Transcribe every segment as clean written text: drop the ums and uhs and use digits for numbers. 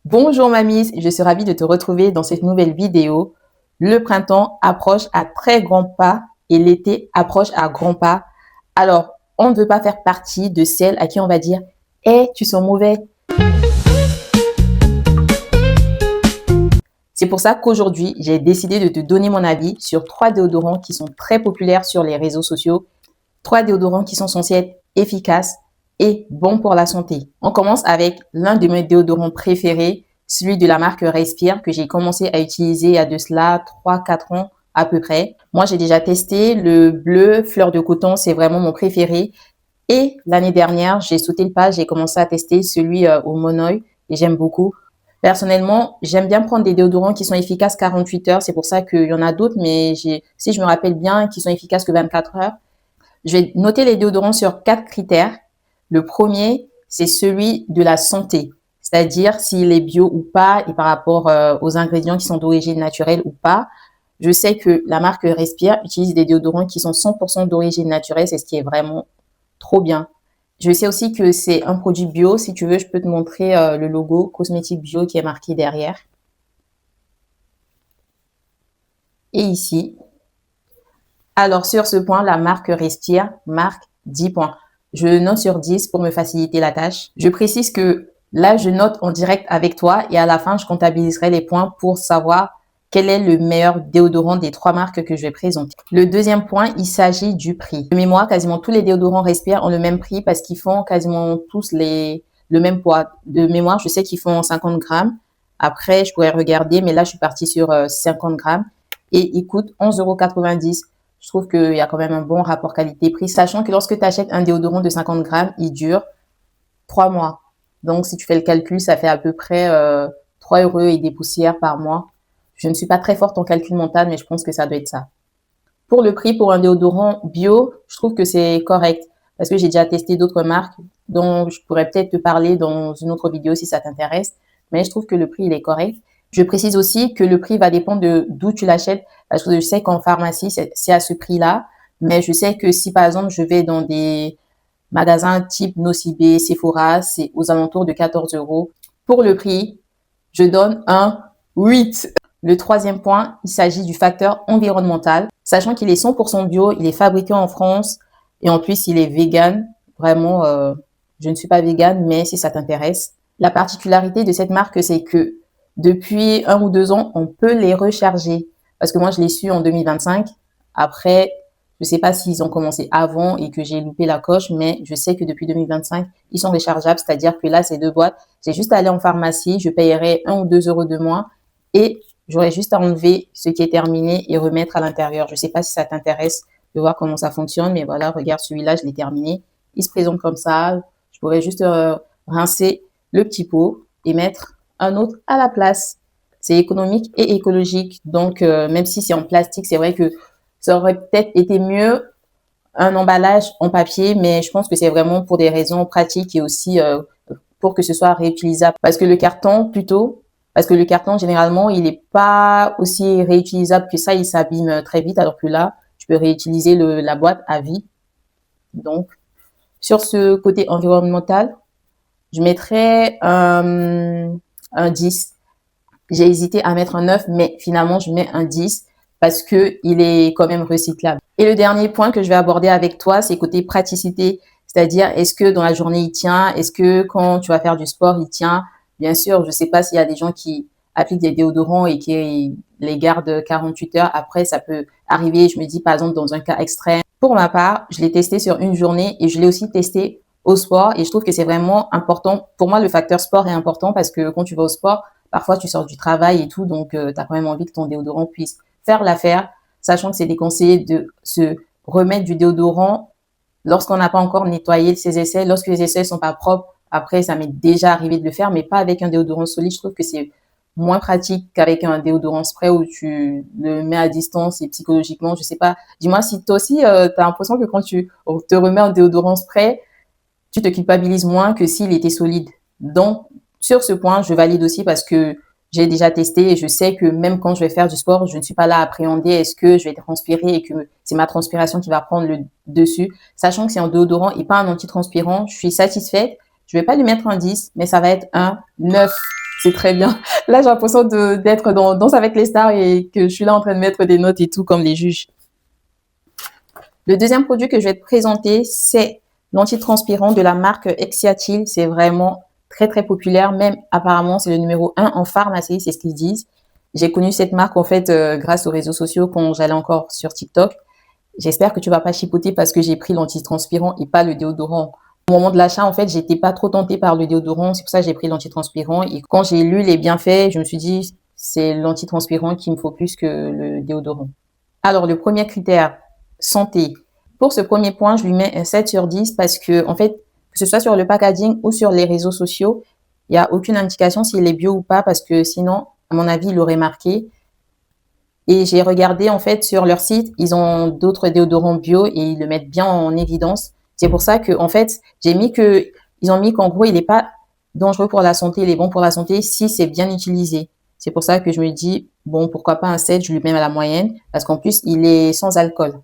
Bonjour Mamis, je suis ravie de te retrouver dans cette nouvelle vidéo. Le printemps approche à très grands pas et l'été approche à grands pas. Alors, on ne veut pas faire partie de celles à qui on va dire « Eh, tu sens mauvais ». C'est pour ça qu'aujourd'hui, j'ai décidé de te donner mon avis sur 3 déodorants qui sont très populaires sur les réseaux sociaux. 3 déodorants qui sont censés être efficaces et bons pour la santé. On commence avec l'un de mes déodorants préférés, celui de la marque Respire, que j'ai commencé à utiliser il y a de cela 3-4 ans à peu près. Moi, j'ai déjà testé le bleu fleur de coton, c'est vraiment mon préféré. Et l'année dernière, j'ai sauté le pas, j'ai commencé à tester celui au monoï et j'aime beaucoup. Personnellement, j'aime bien prendre des déodorants qui sont efficaces 48 heures. C'est pour ça qu'il y en a d'autres, mais si je me rappelle bien, qui sont efficaces que 24 heures. Je vais noter les déodorants sur 4 critères. Le premier, c'est celui de la santé, c'est-à-dire s'il est bio ou pas et par rapport aux ingrédients qui sont d'origine naturelle ou pas. Je sais que la marque Respire utilise des déodorants qui sont 100% d'origine naturelle, c'est ce qui est vraiment trop bien. Je sais aussi que c'est un produit bio. Si tu veux, je peux te montrer le logo cosmétique bio qui est marqué derrière. Et ici. Alors, sur ce point, la marque Respire marque 10 points. Je note sur 10 pour me faciliter la tâche. Je précise que là, je note en direct avec toi et à la fin, je comptabiliserai les points pour savoir quel est le meilleur déodorant des 3 marques que je vais présenter. Le deuxième point, il s'agit du prix. De mémoire, quasiment tous les déodorants Respire ont le même prix parce qu'ils font quasiment tous le même poids. De mémoire, je sais qu'ils font 50 grammes. Après, je pourrais regarder, mais là, je suis partie sur 50 grammes et ils coûtent 11,90 €. Je trouve qu'il y a quand même un bon rapport qualité-prix, sachant que lorsque tu achètes un déodorant de 50 grammes, il dure 3 mois. Donc, si tu fais le calcul, ça fait à peu près 3 € et des poussières par mois. Je ne suis pas très forte en calcul mental, mais je pense que ça doit être ça. Pour le prix, pour un déodorant bio, je trouve que c'est correct parce que j'ai déjà testé d'autres marques dont je pourrais peut-être te parler dans une autre vidéo si ça t'intéresse. Mais je trouve que le prix, il est correct. Je précise aussi que le prix va dépendre de d'où tu l'achètes parce que je sais qu'en pharmacie, c'est à ce prix-là. Mais je sais que si, par exemple, je vais dans des magasins type Nocibé, Sephora, c'est aux alentours de 14 €. Pour le prix, je donne un 8. Le troisième point, il s'agit du facteur environnemental. Sachant qu'il est 100% bio, il est fabriqué en France et en plus, il est vegan. Vraiment, je ne suis pas vegan, mais si ça t'intéresse. La particularité de cette marque, c'est que depuis 1 ou 2 ans, on peut les recharger. Parce que moi, je l'ai su en 2025. Après, je ne sais pas s'ils ont commencé avant et que j'ai loupé la coche, mais je sais que depuis 2025, ils sont rechargeables. C'est-à-dire que là, ces 2 boîtes, j'ai juste à aller en pharmacie, je payerai 1 ou 2 € de moins et j'aurais juste à enlever ce qui est terminé et remettre à l'intérieur. Je ne sais pas si ça t'intéresse de voir comment ça fonctionne, mais voilà, regarde celui-là, je l'ai terminé. Il se présente comme ça. Je pourrais juste rincer le petit pot et mettre un autre à la place. C'est économique et écologique. Donc, même si c'est en plastique, c'est vrai que ça aurait peut-être été mieux un emballage en papier, mais je pense que c'est vraiment pour des raisons pratiques et aussi pour que ce soit réutilisable. Parce que le carton, généralement, il n'est pas aussi réutilisable que ça, il s'abîme très vite, alors que là, tu peux réutiliser la boîte à vie. Donc, sur ce côté environnemental, je mettrais un 10. J'ai hésité à mettre un 9, mais finalement, je mets un 10 parce que il est quand même recyclable. Et le dernier point que je vais aborder avec toi, c'est côté praticité. C'est-à-dire, est-ce que dans la journée, il tient? Est-ce que quand tu vas faire du sport, il tient? Bien sûr, je ne sais pas s'il y a des gens qui appliquent des déodorants et qui les gardent 48 heures. Après, ça peut arriver, je me dis, par exemple, dans un cas extrême. Pour ma part, je l'ai testé sur une journée et je l'ai aussi testé au sport. Et je trouve que c'est vraiment important. Pour moi, le facteur sport est important parce que quand tu vas au sport, parfois tu sors du travail et tout, donc tu as quand même envie que ton déodorant puisse faire l'affaire, sachant que c'est déconseillé de se remettre du déodorant lorsqu'on n'a pas encore nettoyé ses aisselles, lorsque les aisselles sont pas propres. Après, ça m'est déjà arrivé de le faire, mais pas avec un déodorant solide. Je trouve que c'est moins pratique qu'avec un déodorant spray où tu le mets à distance et psychologiquement, je sais pas. Dis-moi si toi aussi, tu as l'impression que quand tu te remets un déodorant spray, tu te culpabilises moins que s'il était solide. Donc, sur ce point, je valide aussi parce que j'ai déjà testé et je sais que même quand je vais faire du sport, je ne suis pas là à appréhender est-ce que je vais transpirer et que c'est ma transpiration qui va prendre le dessus. Sachant que c'est un déodorant et pas un antitranspirant, je suis satisfaite. Je vais pas lui mettre un 10, mais ça va être un 9. C'est très bien. Là, j'ai l'impression d'être dans Danse avec les stars et que je suis là en train de mettre des notes et tout comme les juges. Le deuxième produit que je vais te présenter, c'est l'antitranspirant de la marque Exiatil. C'est vraiment très, très populaire. Même apparemment, c'est le numéro 1 en pharmacie, c'est ce qu'ils disent. J'ai connu cette marque en fait grâce aux réseaux sociaux quand j'allais encore sur TikTok. J'espère que tu vas pas chipoter parce que j'ai pris l'antitranspirant et pas le déodorant. Au moment de l'achat, en fait, j'étais pas trop tentée par le déodorant. C'est pour ça que j'ai pris l'antitranspirant. Et quand j'ai lu les bienfaits, je me suis dit, c'est l'antitranspirant qu'il me faut plus que le déodorant. Alors, le premier critère, santé. Pour ce premier point, je lui mets un 7 sur 10 parce que, en fait, que ce soit sur le packaging ou sur les réseaux sociaux, il n'y a aucune indication s'il est bio ou pas parce que sinon, à mon avis, il l'aurait marqué. Et j'ai regardé, en fait, sur leur site, ils ont d'autres déodorants bio et ils le mettent bien en évidence. C'est pour ça que, en fait, ils ont mis qu'en gros, il n'est pas dangereux pour la santé, il est bon pour la santé si c'est bien utilisé. C'est pour ça que je me dis, bon, pourquoi pas un 7, je lui mets à la moyenne, parce qu'en plus, il est sans alcool.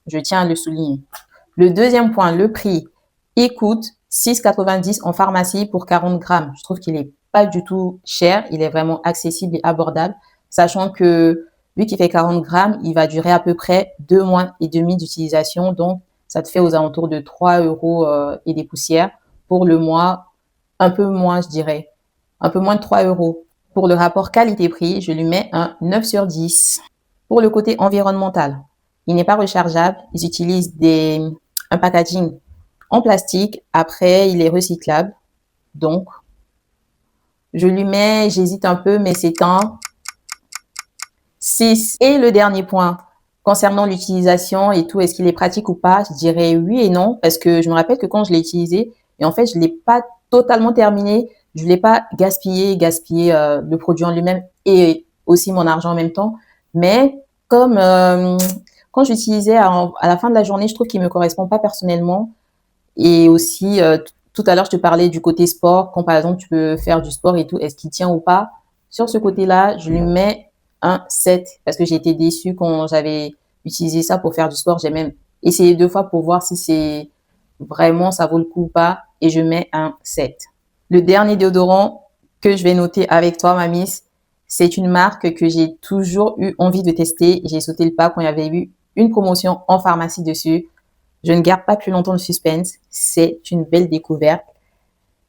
Je tiens à le souligner. Le deuxième point, le prix. Il coûte 6,90 en pharmacie pour 40 grammes. Je trouve qu'il est pas du tout cher, il est vraiment accessible et abordable, sachant que vu qu'il fait 40 grammes, il va durer à peu près 2 mois et demi d'utilisation. Donc, ça te fait aux alentours de 3 euros et des poussières. Pour le mois, un peu moins, je dirais. Un peu moins de 3 euros. Pour le rapport qualité-prix, je lui mets un 9 sur 10. Pour le côté environnemental, il n'est pas rechargeable. Ils utilisent un packaging en plastique. Après, il est recyclable. Donc, je lui mets, j'hésite un peu, mais c'est un 6. Et le dernier point, concernant l'utilisation et tout, est-ce qu'il est pratique ou pas? Je dirais oui et non, parce que je me rappelle que quand je l'ai utilisé, et en fait, je ne l'ai pas totalement terminé, je ne l'ai pas gaspillé le produit en lui-même et aussi mon argent en même temps. Mais comme quand j'utilisais à la fin de la journée, je trouve qu'il ne me correspond pas personnellement. Et aussi, tout à l'heure, je te parlais du côté sport, quand par exemple, tu peux faire du sport et tout, est-ce qu'il tient ou pas? Sur ce côté-là, je lui mets un 7 parce que j'ai été déçue quand j'avais utilisé ça pour faire du sport. J'ai même essayé 2 fois pour voir si c'est vraiment ça vaut le coup ou pas et je mets un 7. Le dernier déodorant que je vais noter avec toi, ma miss, c'est une marque que j'ai toujours eu envie de tester. J'ai sauté le pas quand il y avait eu une promotion en pharmacie dessus. Je ne garde pas plus longtemps le suspense. C'est une belle découverte.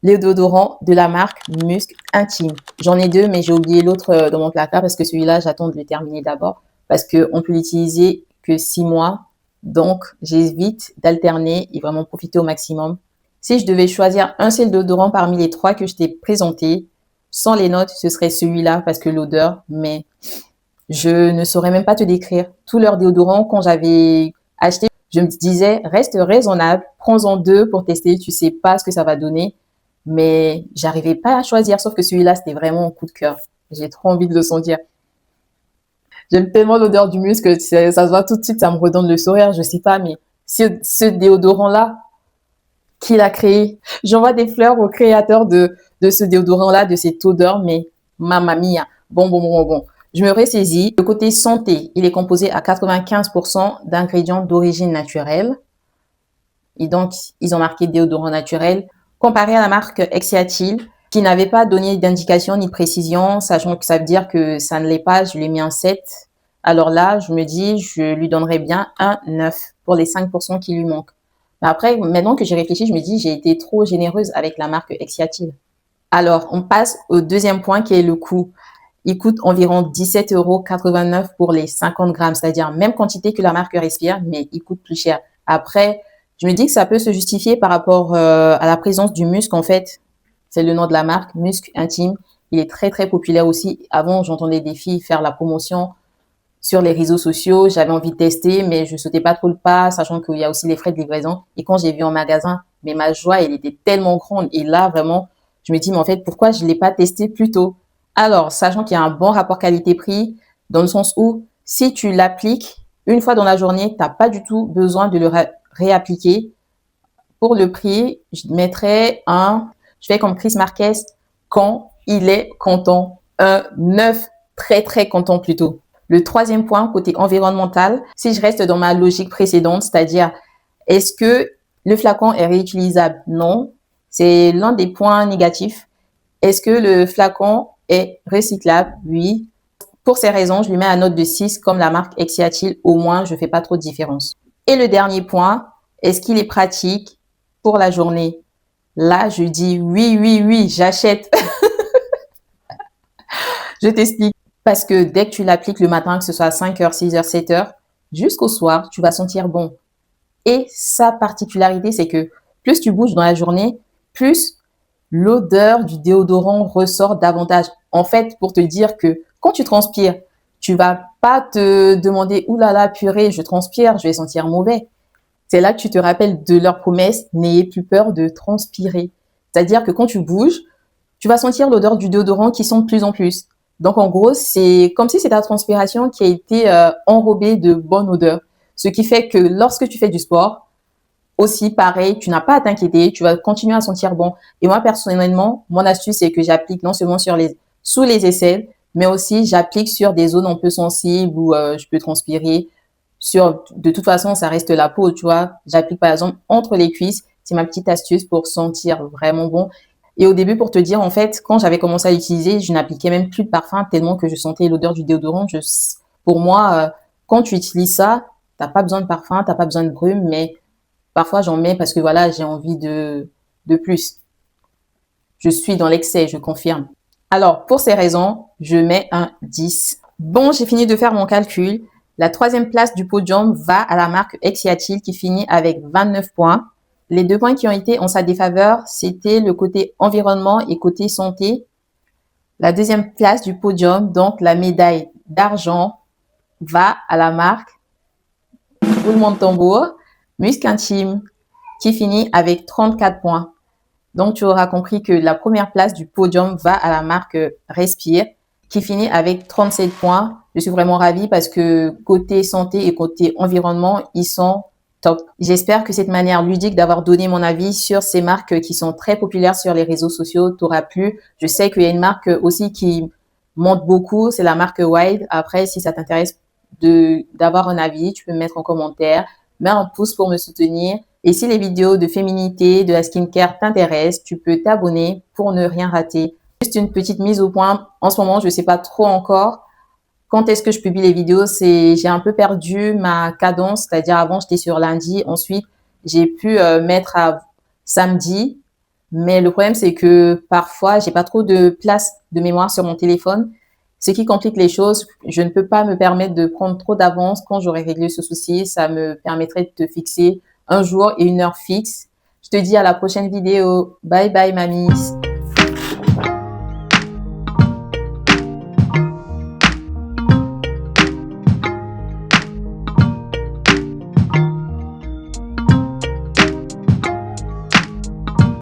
Le déodorant de la marque Musc Intime. J'en ai 2, mais j'ai oublié l'autre dans mon placard parce que celui-là, j'attends de le terminer d'abord parce qu'on peut l'utiliser que 6 mois. Donc, j'évite d'alterner et vraiment profiter au maximum. Si je devais choisir un seul déodorant parmi les 3 que je t'ai présentés, sans les notes, ce serait celui-là parce que l'odeur, mais je ne saurais même pas te décrire. Tous leurs déodorants, quand j'avais acheté, je me disais, reste raisonnable, prends-en 2 pour tester, tu sais pas ce que ça va donner. Mais j'arrivais pas à choisir, sauf que celui-là, c'était vraiment un coup de cœur. J'ai trop envie de le sentir. J'aime tellement l'odeur du musc que ça se voit tout de suite, ça me redonne le sourire, je sais pas, mais ce déodorant-là, qui l'a créé? J'envoie des fleurs au créateur de ce déodorant-là, de cette odeur, mais mamma mia. Bon. Je me ressaisis. Le côté santé, il est composé à 95% d'ingrédients d'origine naturelle. Et donc, ils ont marqué déodorant naturel. Comparé à la marque Exiatil, qui n'avait pas donné d'indication ni de précision, sachant que ça veut dire que ça ne l'est pas, je lui ai mis un 7. Alors là, je me dis, je lui donnerais bien un 9 pour les 5% qui lui manquent. Mais après, maintenant que j'ai réfléchi, je me dis, j'ai été trop généreuse avec la marque Exiatil. Alors, on passe au deuxième point qui est le coût. Il coûte environ 17,89 € pour les 50 grammes, c'est-à-dire même quantité que la marque Respire, mais il coûte plus cher. Après, je me dis que ça peut se justifier par rapport à la présence du musc. En fait, c'est le nom de la marque, Musc Intime. Il est très, très populaire aussi. Avant, j'entendais des filles faire la promotion sur les réseaux sociaux. J'avais envie de tester, mais je sautais pas trop le pas, sachant qu'il y a aussi les frais de livraison. Et quand j'ai vu en magasin, mais ma joie, elle était tellement grande. Et là, vraiment, je me dis, mais en fait, pourquoi je l'ai pas testé plus tôt? Alors, sachant qu'il y a un bon rapport qualité-prix, dans le sens où, si tu l'appliques une fois dans la journée, tu n'as pas du tout besoin de le réappliquer. Pour le prix, je mettrais je fais comme Chris Marquez, quand il est content, un 9, très très content plutôt. Le troisième point, côté environnemental, si je reste dans ma logique précédente, c'est-à-dire, est-ce que le flacon est réutilisable? Non, c'est l'un des points négatifs. Est-ce que le flacon est recyclable? Oui. Pour ces raisons, je lui mets la note de 6 comme la marque Exiatil. Au moins, je ne fais pas trop de différence. Et le dernier point, est-ce qu'il est pratique pour la journée? Là, je dis oui, oui, oui, j'achète. Je t'explique. Parce que dès que tu l'appliques le matin, que ce soit à 5h, 6h, 7h, jusqu'au soir, tu vas sentir bon. Et sa particularité, c'est que plus tu bouges dans la journée, plus l'odeur du déodorant ressort davantage. En fait, pour te dire que quand tu transpires, tu vas pas te demander « Ouh là là, purée, je transpire, je vais sentir mauvais ». C'est là que tu te rappelles de leur promesse « N'ayez plus peur de transpirer ». C'est-à-dire que quand tu bouges, tu vas sentir l'odeur du déodorant qui sent de plus en plus. Donc, en gros, c'est comme si c'est ta transpiration qui a été enrobée de bonne odeur. Ce qui fait que lorsque tu fais du sport, aussi pareil, tu n'as pas à t'inquiéter, tu vas continuer à sentir bon. Et moi, personnellement, mon astuce, c'est que j'applique non seulement sous les aisselles, mais aussi j'applique sur des zones un peu sensibles où je peux transpirer. De toute façon, ça reste la peau, tu vois. J'applique par exemple entre les cuisses. C'est ma petite astuce pour sentir vraiment bon. Et au début, pour te dire, en fait, quand j'avais commencé à l'utiliser, je n'appliquais même plus de parfum tellement que je sentais l'odeur du déodorant. Pour moi, quand tu utilises ça, t'as pas besoin de parfum, t'as pas besoin de brume, mais parfois j'en mets parce que voilà, j'ai envie de plus. Je suis dans l'excès, je confirme. Alors, pour ces raisons, je mets un 10. Bon, j'ai fini de faire mon calcul. La troisième place du podium va à la marque Exiatil qui finit avec 29 points. Les 2 points qui ont été en sa défaveur, c'était le côté environnement et côté santé. La deuxième place du podium, donc la médaille d'argent, va à la marque, roulement de tambour, Musc Intime, qui finit avec 34 points. Donc, tu auras compris que la première place du podium va à la marque Respire, qui finit avec 37 points. Je suis vraiment ravie parce que côté santé et côté environnement, ils sont top. J'espère que cette manière ludique d'avoir donné mon avis sur ces marques qui sont très populaires sur les réseaux sociaux t'aura plu. Je sais qu'il y a une marque aussi qui monte beaucoup, c'est la marque Wild. Après, si ça t'intéresse d'avoir un avis, tu peux me mettre en commentaire, mets un pouce pour me soutenir. Et si les vidéos de féminité, de la skincare t'intéressent, tu peux t'abonner pour ne rien rater. Juste une petite mise au point. En ce moment, je ne sais pas trop encore quand est-ce que je publie les vidéos. J'ai un peu perdu ma cadence, c'est-à-dire avant, j'étais sur lundi. Ensuite, j'ai pu mettre à samedi. Mais le problème, c'est que parfois, j'ai pas trop de place de mémoire sur mon téléphone, ce qui complique les choses. Je ne peux pas me permettre de prendre trop d'avance. Quand j'aurai réglé ce souci, ça me permettrait de te fixer un jour et une heure fixe. Je te dis à la prochaine vidéo. Bye bye, mamies.